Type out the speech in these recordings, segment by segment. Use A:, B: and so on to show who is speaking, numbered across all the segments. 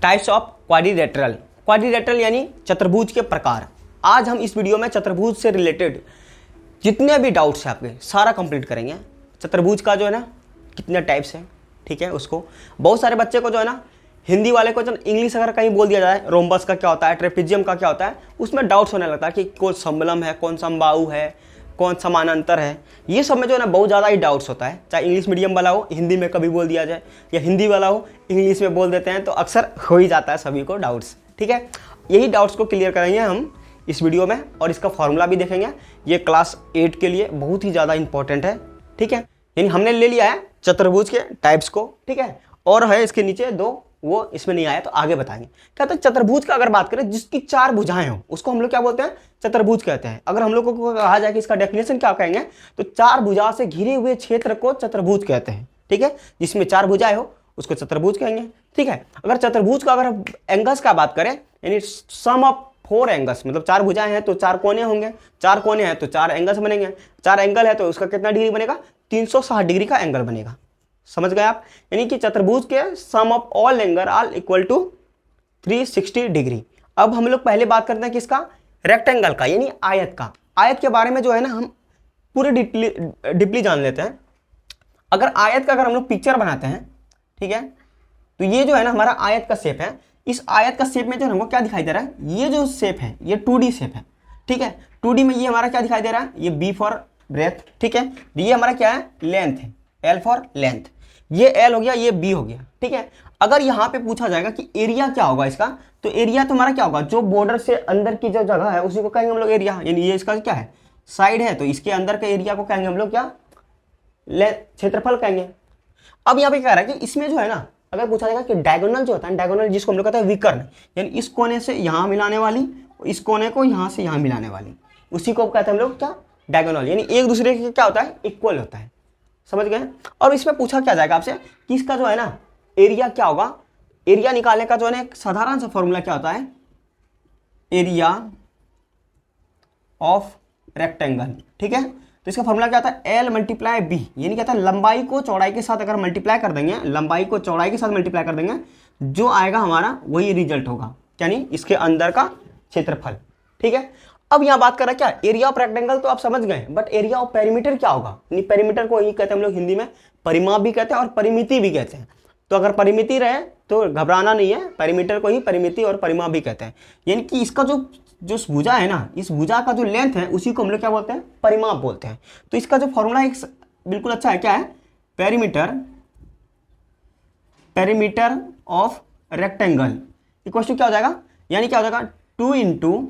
A: Types of quadrilateral. Quadrilateral यानी चतुर्भुज के प्रकार। आज हम इस वीडियो में चतुर्भुज से रिलेटेड जितने भी डाउट्स हैं आपके सारा कंप्लीट करेंगे। चतुर्भुज का जो है ना कितने टाइप्स हैं, ठीक है, उसको बहुत सारे बच्चे को जो है ना हिंदी वाले को जो इंग्लिश अगर कहीं बोल दिया जाए रोम्बस का क्या होता है, ट्रेपेजियम का क्या होता है, उसमें डाउट्स होने लगता है कि कौन समलम है, कौन समबाहु है, कौन समानांतर है। ये सब में जो है ना बहुत ज़्यादा ही डाउट्स होता है। चाहे इंग्लिश मीडियम वाला हो हिंदी में कभी बोल दिया जाए, या हिंदी वाला हो इंग्लिश में बोल देते हैं, तो अक्सर हो ही जाता है सभी को डाउट्स, ठीक है। यही डाउट्स को क्लियर करेंगे हम इस वीडियो में, और इसका फॉर्मूला भी देखेंगे। ये क्लास 8 के लिए बहुत ही ज़्यादा इंपॉर्टेंट है, ठीक है। यानी हमने ले लिया है चतुर्भुज के टाइप्स को, ठीक है, और है इसके नीचे दो, वो इसमें नहीं आया तो आगे बताएंगे। कहते हैं चतुर्भुज का अगर बात करें जिसकी 4 भुजाएं हो उसको हम लोग क्या बोलते हैं, चतुर्भुज कहते हैं। अगर हम लोग को कहा जाए कि इसका डेफिनेशन क्या कहेंगे, तो 4 भुजा से घिरे हुए क्षेत्र को चतुर्भुज कहते हैं, ठीक है। जिसमें 4 भुजाएं हो उसको चतुर्भुज कहेंगे, ठीक है। अगर चतुर्भुज का अगर एंगल्स का बात करें, यानी सम ऑफ 4 एंगल्स, मतलब 4 भुजाएं हैं तो 4 कोने होंगे, 4 कोने हैं तो 4 एंगल्स बनेंगे, 4 एंगल है तो उसका कितना डिग्री बनेगा, 360 डिग्री का एंगल बनेगा। समझ गए आप। यानी कि चतुर्भुज के sum of all angle are equal to 360 degree. अब हम लोग पहले बात करते हैं किसका, रेक्टेंगल का, यानी आयत का। आयत के बारे में जो है ना हम पूरे डीपली जान लेते हैं। अगर आयत का अगर हम लोग पिक्चर बनाते हैं, ठीक है, तो ये जो है ना हमारा आयत का शेप है। इस आयत का शेप में जो हमको क्या दिखाई दे रहा है, ये जो शेप है ये 2D शेप है, ठीक है। 2D में ये हमारा क्या दिखाई दे रहा है, ये B फॉर ब्रेथ, ठीक है। ये हमारा क्या है, लेंथ है, L फॉर लेंथ। ये L हो गया, ये B हो गया, ठीक है। अगर यहाँ पे पूछा जाएगा कि एरिया क्या होगा इसका, तो एरिया तुम्हारा क्या होगा, जो बॉर्डर से अंदर की जो जगह है उसी को कहेंगे हम लोग एरिया। यानी ये इसका क्या है, साइड है, तो इसके अंदर के एरिया को कहेंगे हम लोग क्या, क्षेत्रफल कहेंगे। अब यहाँ पे क्या रहा है कि इसमें जो है ना अगर पूछा जाएगा कि डायगोनल जो होता है, डायगोनल जिसको हम लोग कहते हैं विकर्ण, यानी इस कोने से यहाँ मिलाने वाली, इस कोने को यहाँ से यहाँ मिलाने वाली, उसी को कहते हैं हम लोग क्या, डायगोनल। यानी एक दूसरे के क्या होता है, इक्वल होता है। समझ गए। और इसमें पूछा क्या जाएगा आपसे कि इसका जो है ना एरिया क्या होगा। एरिया निकालने का जो है ना एक साधारण सा फॉर्मूला क्या होता है, एरिया ऑफ रेक्टेंगल, ठीक है। तो इसका फॉर्मूला क्या होता है, L मल्टीप्लाई B, यानी क्या होता है लंबाई को चौड़ाई के साथ अगर मल्टीप्लाई कर देंगे, लंबाई को चौड़ाई के साथ मल्टीप्लाई कर देंगे, जो आएगा हमारा वही रिजल्ट होगा, यानी इसके अंदर का क्षेत्रफल, ठीक है। अब यहाँ बात कर रहा है क्या, एरिया ऑफ रेक्टेंगल तो आप समझ गए, बट एरिया ऑफ पेरीमीटर क्या होगा। यानी पेरीमीटर को ही कहते हैं हम लोग हिंदी में परिमाप भी कहते हैं और परिमिति भी कहते हैं। तो अगर परिमिति रहे तो घबराना नहीं है, पेरीमीटर को ही परिमिति और परिमाप भी कहते हैं। यानी कि इसका जो भुजा है ना, इस भुजा का जो लेंथ है उसी को हम लोग क्या बोलते हैं, परिमाप बोलते हैं। तो इसका जो फॉर्मूला एक बिल्कुल अच्छा है, क्या है, perimeter of rectangle equal to क्या हो जाएगा, यानी क्या हो जाएगा 2 इंटू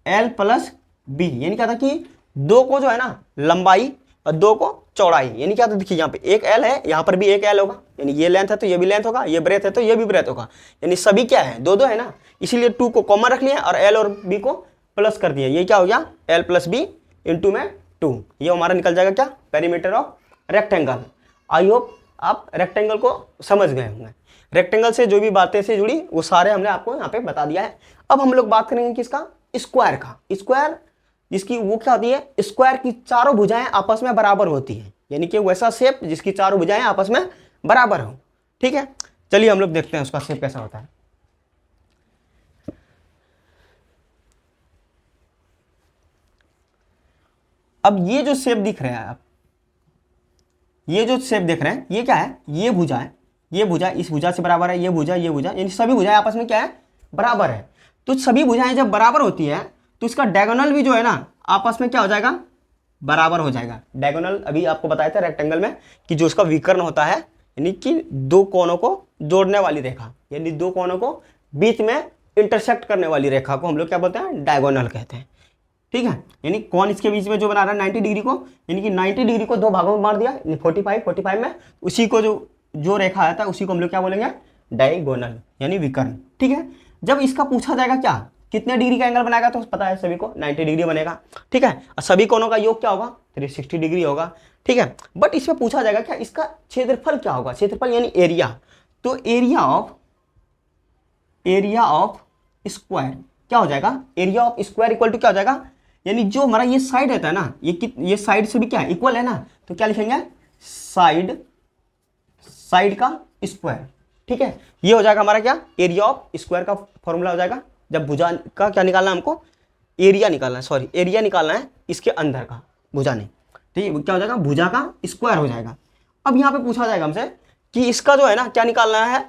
A: L प्लस B। यानी क्या था कि 2 को जो है ना लंबाई और 2 को चौड़ाई, यानी क्या था देखिए यहाँ पे एक L है, यहाँ पर भी एक L होगा, यानी ये लेंथ है तो ये भी लेंथ होगा, ये ब्रेथ है तो ये भी ब्रेथ होगा, यानी सभी क्या है, 2 है ना, इसीलिए 2 को कॉमन रख लिया और L और B को प्लस कर दिया। ये क्या हो गया, L प्लस B इंटू में 2, ये हमारा निकल जाएगा क्या, perimeter of rectangle. I hope आप रेक्टेंगल को समझ गए होंगे। रेक्टेंगल से जो भी बातें से जुड़ी वो सारे हमने आपको यहाँ पे बता दिया है। अब हम लोग बात करेंगे किसका, स्क्वायर का। स्क्वायर जिसकी वो क्या होती है, स्क्वायर की चारों भुजाएं आपस में बराबर होती है, यानी कि वैसा शेप जिसकी चारों भुजाएं आपस में बराबर हो, ठीक है। चलिए हम लोग देखते हैं उसका शेप कैसा होता है। अब ये जो शेप दिख रहा है, आप ये जो शेप देख रहे हैं ये क्या है, ये भुजा है, ये भुजा इस भुजा से बराबर है, ये भुजा, यानी सभी भुजाएं आपस में क्या है, बराबर है। तो सभी भुजाएं जब बराबर होती है तो इसका डायगोनल भी जो है ना आपस में क्या हो जाएगा, बराबर हो जाएगा। डायगोनल अभी आपको बताया था रेक्टेंगल में कि जो इसका विकर्ण होता है, यानी कि 2 कोनों को जोड़ने वाली रेखा, यानी 2 कोनों को बीच में इंटरसेक्ट करने वाली रेखा को हम लोग क्या बोलते हैं, डायगोनल कहते हैं, ठीक है। यानी कौन इसके बीच में जो बना रहा है 90 डिग्री को, यानी कि 90 डिग्री को 2 भागों में मार दिया, 45 में उसी को जो रेखा आता है उसी को हम लोग क्या बोलेंगे, डायगोनल, यानी विकर्ण, ठीक है। जब इसका पूछा जाएगा क्या, कितने डिग्री का एंगल बनाएगा, तो पता है सभी को 90 डिग्री बनेगा, ठीक है। और सभी कोनों का योग क्या होगा, 360 डिग्री होगा, ठीक है। बट इसमें पूछा जाएगा क्या, इसका क्षेत्रफल क्या होगा, क्षेत्रफल यानी एरिया। तो एरिया ऑफ स्क्वायर क्या हो जाएगा, area of square equal to क्या हो जाएगा, यानी जो हमारा ये साइड रहता है ना, ये साइड से भी क्या है, इक्वल है ना, तो क्या लिखेंगे, साइड का स्क्वायर, ठीक है, ये हो जाएगा हमारा क्या, एरिया ऑफ स्क्वायर का फॉर्मूला हो जाएगा। जब भुजा का क्या निकालना है हमको, एरिया निकालना है, सॉरी एरिया निकालना है इसके अंदर का, भुजा नहीं, ठीक है, क्या हो जाएगा, भुजा का स्क्वायर हो जाएगा। अब यहाँ पे पूछा जाएगा हमसे कि इसका जो है ना क्या निकालना है,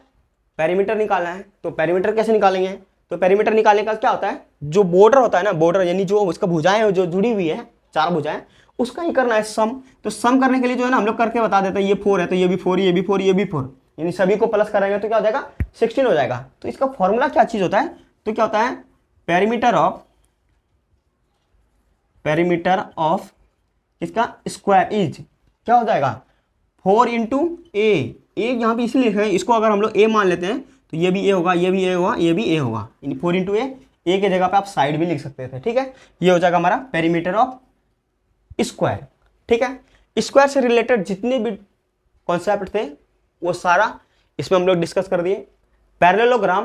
A: पेरीमीटर निकालना है। तो पेरीमीटर कैसे निकालेंगे, तो पेरीमीटर निकालने का क्या होता है, जो बॉर्डर होता है ना, बॉर्डर यानी जो उसका भुजाएं जो जुड़ी हुई है, 4 भुजाएं, उसका ही करना है सम। तो सम करने के लिए जो है ना हम लोग करके बता देते हैं, ये 4 है तो ये भी 4, ये भी 4, ये भी 4, यानी सभी को प्लस करेंगे तो क्या हो जाएगा, 16 हो जाएगा। तो इसका फॉर्मूला क्या चीज होता है, तो क्या होता है, पेरीमीटर ऑफ इसका स्क्वायर इज क्या हो जाएगा, 4 इंटू ए। यहाँ पे इसलिए लिखा है, इसको अगर हम लोग ए मान लेते हैं तो ये भी ए होगा, ये भी ए होगा, ये भी ए होगा, यानी 4 इंटू ए के जगह पे आप साइड भी लिख सकते थे, ठीक है। ये हो जाएगा हमारा पेरीमीटर ऑफ स्क्वायर, ठीक है। स्क्वायर से रिलेटेड जितने भी कॉन्सेप्ट थे वो सारा इसमें हम लोग डिस्कस कर दिए। पैरेललोग्राम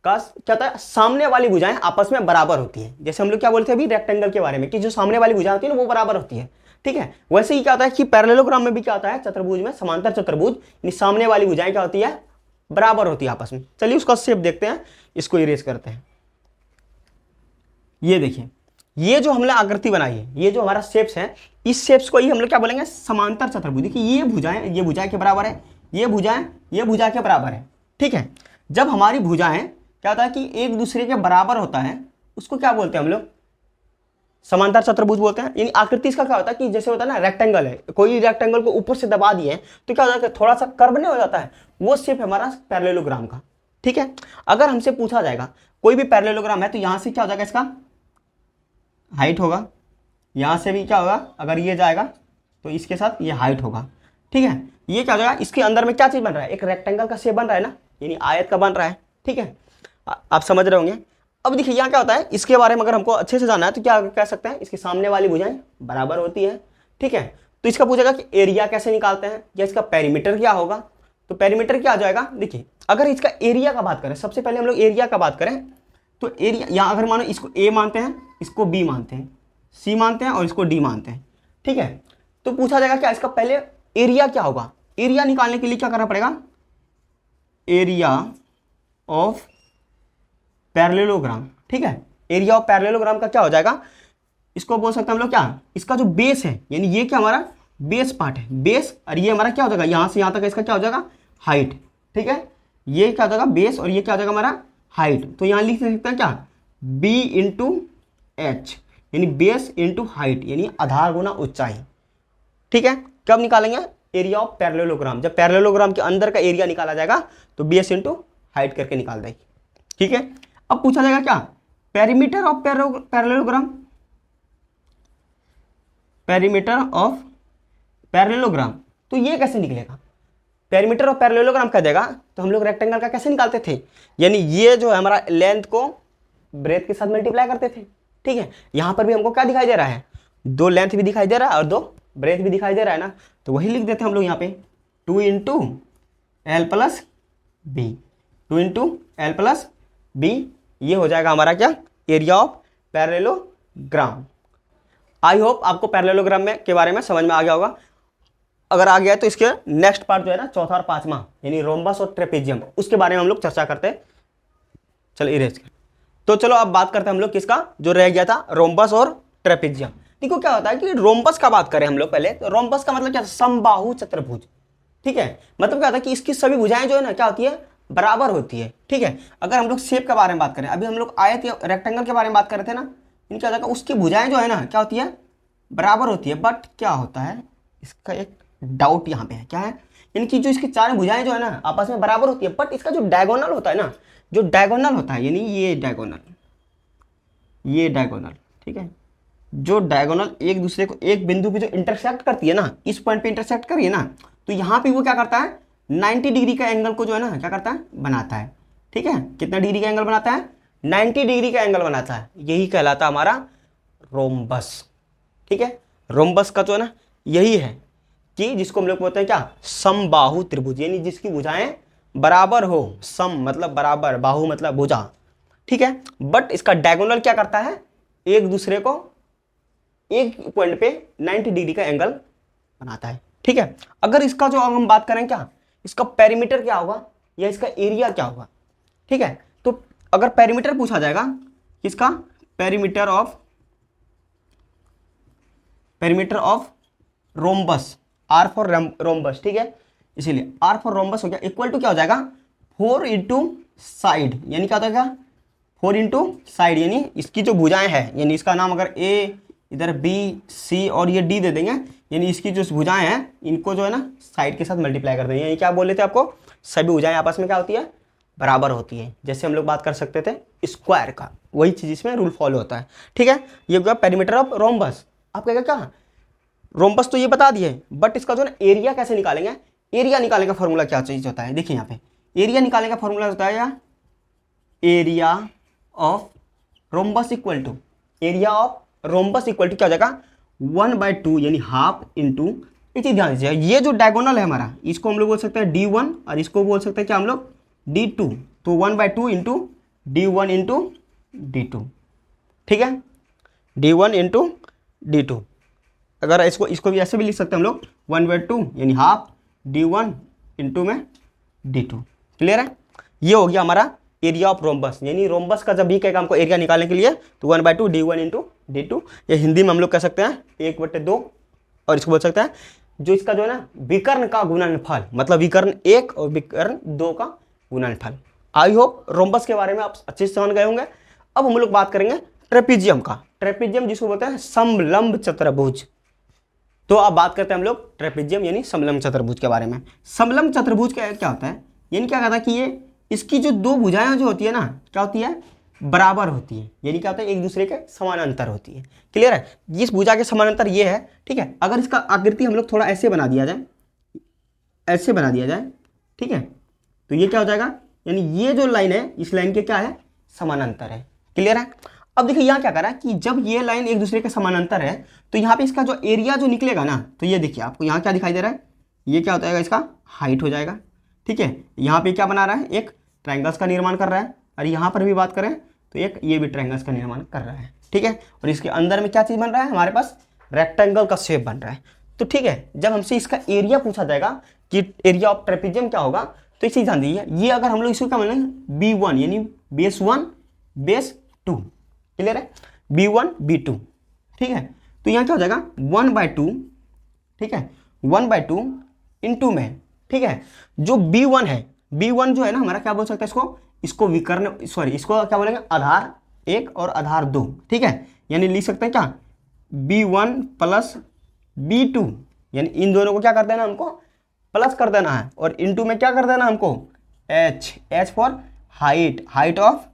A: का क्या होता है, सामने वाली भुजाएं आपस में बराबर होती है। जैसे हम लोग क्या बोलते हैं अभी रेक्टेंगल के बारे में कि जो सामने वाली भुजाएं होती है ना वो बराबर होती है, ठीक है। वैसे ही क्या होता है कि पैरेललोग्राम में भी क्या होता है, चतुर्भुज में, समांतर चतुर्भुज, यानी सामने वाली भुजाएं क्या होती है, बराबर होती है आपस में। चलिए उसका शेप देखते हैं, इसको इरेज करते हैं। ये देखिए, ये जो हमने आकृति बनाई है, ये जो हमारा शेप्स है, इस शेप्स को ही हम लोग क्या बोलेंगे, समांतर चतुर्भुज। देखिए ये भुजाएं के बराबर है, ये भुजा के बराबर है, ठीक है। जब हमारी भुजाएं क्या होता है कि एक दूसरे के बराबर होता है, उसको क्या बोलते हैं हम लोग, समांतर चतुर्भुज बोलते हैं। यानी आकृति इसका क्या होता है कि जैसे होता है ना रेक्टेंगल है, कोई रेक्टेंगल को ऊपर से दबा दिए तो क्या होता है, थोड़ा सा कर्व नहीं हो जाता है, वो शेप हमारा पैरेललोग्राम का, ठीक है। अगर हमसे पूछा जाएगा कोई भी पैरेललोग्राम है तो यहां से क्या हो जाएगा, इसका हाइट होगा, यहां से भी क्या होगा, अगर ये जाएगा तो इसके साथ ये हाइट होगा, ठीक है। ये क्या हो जाएगा, इसके अंदर में क्या चीज बन रहा है, एक रेक्टेंगल का शेप बन रहा है ना, यानी आयत का बन रहा है, ठीक है। आप समझ रहे होंगे। अब देखिए यहाँ क्या होता है, इसके बारे में अगर हमको अच्छे से जानना है तो क्या कह सकते हैं, इसके सामने वाली भुजाएं बराबर होती है, ठीक है। तो इसका पूछेगा कि एरिया कैसे निकालते हैं या इसका पेरीमीटर क्या होगा। तो पेरीमीटर क्या आ जाएगा, देखिए अगर इसका एरिया का बात करें, सबसे पहले हम लोग एरिया का बात करें तो एरिया, यहाँ अगर मानो इसको ए मानते हैं, इसको बी मानते हैं, सी मानते हैं और इसको डी मानते हैं, ठीक है। तो पूछा जाएगा क्या इसका पहले एरिया क्या होगा। एरिया निकालने के लिए क्या करना पड़ेगा, एरिया ऑफ पैरेललोग्राम, ठीक है। एरिया ऑफ पैरेललोग्राम का क्या हो जाएगा, इसको बोल सकते हैं हम लोग क्या, इसका जो बेस है, यानी ये क्या हमारा बेस पार्ट है, बेस, और ये हमारा क्या हो जाएगा, यहां से यहां तक इसका क्या हो जाएगा, हाइट, ठीक है। ये क्या हो जाएगा बेस और ये क्या हो जाएगा हमारा हाइट। तो यहां लिख सकते हैं क्या, बी इंटू एच, यानी बेस इंटू हाइट, यानी आधार गुना ऊंचाई, ठीक है। कब निकालेंगे, एरिया ऑफ पैरेललोग्राम, जब पैरेललोग्राम के अंदर का एरिया निकाला जाएगा तो बेस इंटू हाइट करके निकाल देंगे, ठीक है। अब पूछा जाएगा क्या, perimeter of parallelogram, perimeter of parallelogram, तो ये कैसे निकलेगा, पेरीमीटर ऑफ पैरेललोग्राम कह देगा तो हम लोग रेक्टेंगल का कैसे निकालते थे, यानी ये जो है हमारा लेंथ को ब्रेथ के साथ मल्टीप्लाई करते थे, ठीक है। यहां पर भी हमको क्या दिखाई दे रहा है, 2 लेंथ भी दिखाई दे रहा है और 2 ब्रेथ भी दिखाई दे रहा है ना, तो वही लिख देते हैं हम लोग यहाँ पे 2 into L plus B, 2 into L plus B, ये हो जाएगा हमारा क्या, area of parallelogram. I hope आपको पैरेललोग्राम में के बारे में समझ में आ गया होगा। अगर आ गया है तो इसके नेक्स्ट पार्ट जो है ना, चौथा और पांचवा, यानी रोम्बस और ट्रेपेजियम, उसके बारे में हम लोग चर्चा करते हैं। चलो इरेज कर, तो चलो अब बात करते हैं हम लोग किसका, जो रह गया था रोम्बस और ट्रेपेजियम। देखो क्या होता है कि रोम्बस का बात करें हम लोग पहले, तो रोम्बस का मतलब क्या, समबाहु चतुर्भुज, ठीक है। मतलब क्या होता है कि इसकी सभी भुजाएं जो है ना क्या होती है, बराबर होती है, ठीक है। अगर हम लोग शेप के बारे में बात करें, अभी हम लोग आयत या रेक्टेंगल के बारे में बात कर रहे थे ना, इन क्या होता है उसकी भुजाएं जो है ना क्या होती है, बराबर होती है। बट क्या होता है, इसका एक डाउट यहाँ पे है, क्या है, इनकी जो इसकी 4 भुजाएं जो है ना आपस में बराबर होती है, बट इसका जो डायगोनल होता है ना, जो डायगोनल होता है, यानी ये डायगोनल, ठीक है, जो डायगोनल एक दूसरे को एक बिंदु पे जो इंटरसेक्ट करती है ना, इस पॉइंट पे इंटरसेक्ट करिए ना, तो यहाँ पे वो क्या करता है, 90 डिग्री का एंगल को जो है ना क्या करता है, बनाता है, ठीक है। कितना डिग्री का एंगल बनाता है, 90 डिग्री का एंगल बनाता है, यही कहलाता है हमारा रोम्बस, ठीक है। रोम्बस का जो है ना यही है कि जिसको हम लोग बोलते हैं क्या, समबाहु त्रिभुज, यानी जिसकी भुजाएं बराबर हो, सम मतलब बराबर, बाहु मतलब भुजा, ठीक है। बट इसका डायगोनल क्या करता है, एक दूसरे को एक पॉइंट पे 90 डिग्री का एंगल बनाता है, ठीक है। अगर इसका जो हम बात करें क्या, इसका पेरीमीटर क्या होगा, या इसका एरिया क्या होगा। ठीक है, तो अगर पेरीमीटर पूछा जाएगा इसका, perimeter of rhombus, R for rhombus, ठीक है, इसीलिए आर फॉर रोम्बस हो गया इक्वल टू क्या हो जाएगा 4 इंटू साइड, यानी क्या हो जाएगा 4 इंटू साइड, यानी इसकी जो भुजाएं हैं, यानी इसका नाम अगर ए, इधर बी, सी और ये डी दे देंगे, यानी इसकी जो भुजाएं हैं इनको जो है ना साइड के साथ मल्टीप्लाई कर देंगे। यानी क्या बोल रहे थे आपको, सभी भुजाएं आपस में क्या होती है, बराबर होती है। जैसे हम लोग बात कर सकते थे स्क्वायर का, वही चीज इसमें रूल फॉलो होता है। ठीक है, ये हो गया पेरीमीटर ऑफ रोम्बस। आप कहेगा क्या रोम्बस तो ये बता दिए, बट इसका जो है एरिया कैसे निकालेंगे, एरिया निकालने का फॉर्मूला क्या चीज होता है, देखिए यहाँ पे एरिया निकालने का फॉर्मूला होता है area of rhombus equal to, area of rhombus equal to क्या हो जाएगा 1/2 यानी हाफ इंटू, ये चीज ध्यान दीजिए, ये जो डायगोनल है हमारा इसको हम लोग बोल सकते हैं D1 और इसको बोल सकते हैं क्या हम लोग D2, तो 1/2 इंटू D1 इंटू D2, ठीक है, D1 इंटू D2। अगर इसको भी ऐसे भी लिख सकते हैं हम लोग 1/2 यानी हाफ D1 इंटू में D2। क्लियर है, ये हो गया हमारा एरिया ऑफ रोम्बस, यानी रोम्बस का जब भी कहेगा हमको एरिया निकालने के लिए तो 1/2 D1 इंटू D2, या हिंदी में हम लोग कह सकते हैं 1/2, और इसको बोल सकते हैं जो इसका जो है ना विकर्ण का गुणनफल, मतलब विकर्ण 1 और विकर्ण 2 का गुणनफल। आई होप रोम्बस के बारे में आप अच्छे से समझ गए होंगे। अब हम लोग बात करेंगे ट्रेपीजियम का, ट्रेपीजियम जिसको बोलते हैं समलंब चतुर्भुज। तो अब बात करते हैं हम लोग ट्रेपीजियम यानी समलंब चतुर्भुज के बारे में। समलंब चतुर्भुज क्या होता है, यानी क्या कहता है कि ये इसकी जो दो भुजाएं जो होती है ना क्या होती है, बराबर होती है, यानी क्या होता है एक दूसरे के समानांतर होती है। क्लियर है, इस भुजा के समानांतर ये है। ठीक है, अगर इसका आकृति हम लोग थोड़ा ऐसे बना दिया जाए, ऐसे बना दिया जाए, ठीक है, तो ये क्या हो जाएगा, यानी ये जो लाइन है इस लाइन के क्या है, समानांतर है। क्लियर है, अब देखिए यहाँ क्या करा कि जब ये लाइन एक दूसरे के समानांतर है तो यहाँ पे इसका जो एरिया जो निकलेगा ना, तो ये देखिए आपको यहाँ क्या दिखाई दे रहा है, ये क्या होता है इसका हाइट हो जाएगा। ठीक है, यहाँ पे क्या बना रहा है, एक ट्रायंगल्स का निर्माण कर रहा है, और यहाँ पर भी बात करें तो एक ये भी ट्रायंगल्स का निर्माण कर रहा है। ठीक है, और इसके अंदर में क्या चीज़ बन रहा है, हमारे पास रेक्टेंगल का शेप बन रहा है। तो ठीक है, जब हमसे इसका एरिया पूछा जाएगा कि एरिया ऑफ ट्रेपीजियम क्या होगा, तो इसी ध्यान दीजिए, ये अगर हम लोग इसको क्या मानेंगे B1 यानी बेस 1 बेस 2। क्लियर है, B1 B2। ठीक है, तो यहाँ क्या हो जाएगा 1/2, ठीक है, 1/2 इंटू में, ठीक है, जो B1 है, B1 जो है ना हमारा क्या बोल सकते हैं इसको विकर्ण, सॉरी इसको क्या बोलेंगे आधार 1 और आधार 2। ठीक है, यानी लिख सकते हैं क्या B1 प्लस B2, यानी इन दोनों को क्या कर देना हमको प्लस कर देना है, और इंटू में क्या कर देना हमको H for height, height of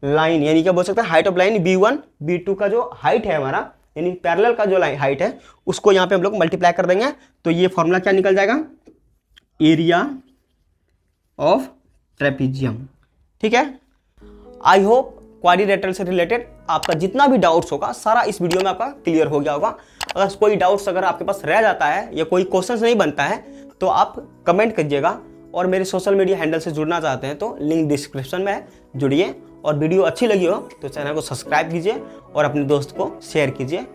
A: line, यानी क्या बोल सकते हैं height of line B1 B2 का जो हाइट है हमारा, यानी पैरेलल का जो लाइन हाइट है उसको यहाँ पे हम लोग मल्टीप्लाई कर देंगे, तो ये फॉर्मूला क्या निकल जाएगा, एरिया ऑफ ट्रेपीजियम। ठीक है, आई होप क्वाड्रिलेटरल से रिलेटेड आपका जितना भी डाउट्स होगा सारा इस वीडियो में आपका क्लियर हो गया होगा। अगर कोई डाउट्स अगर आपके पास रह जाता है या कोई क्वेश्चन नहीं बनता है तो आप कमेंट कीजिएगा, और मेरे सोशल मीडिया हैंडल से जुड़ना चाहते हैं तो लिंक डिस्क्रिप्शन में है, जुड़िए। और वीडियो अच्छी लगी हो तो चैनल को सब्सक्राइब कीजिए और अपने दोस्त को शेयर कीजिए।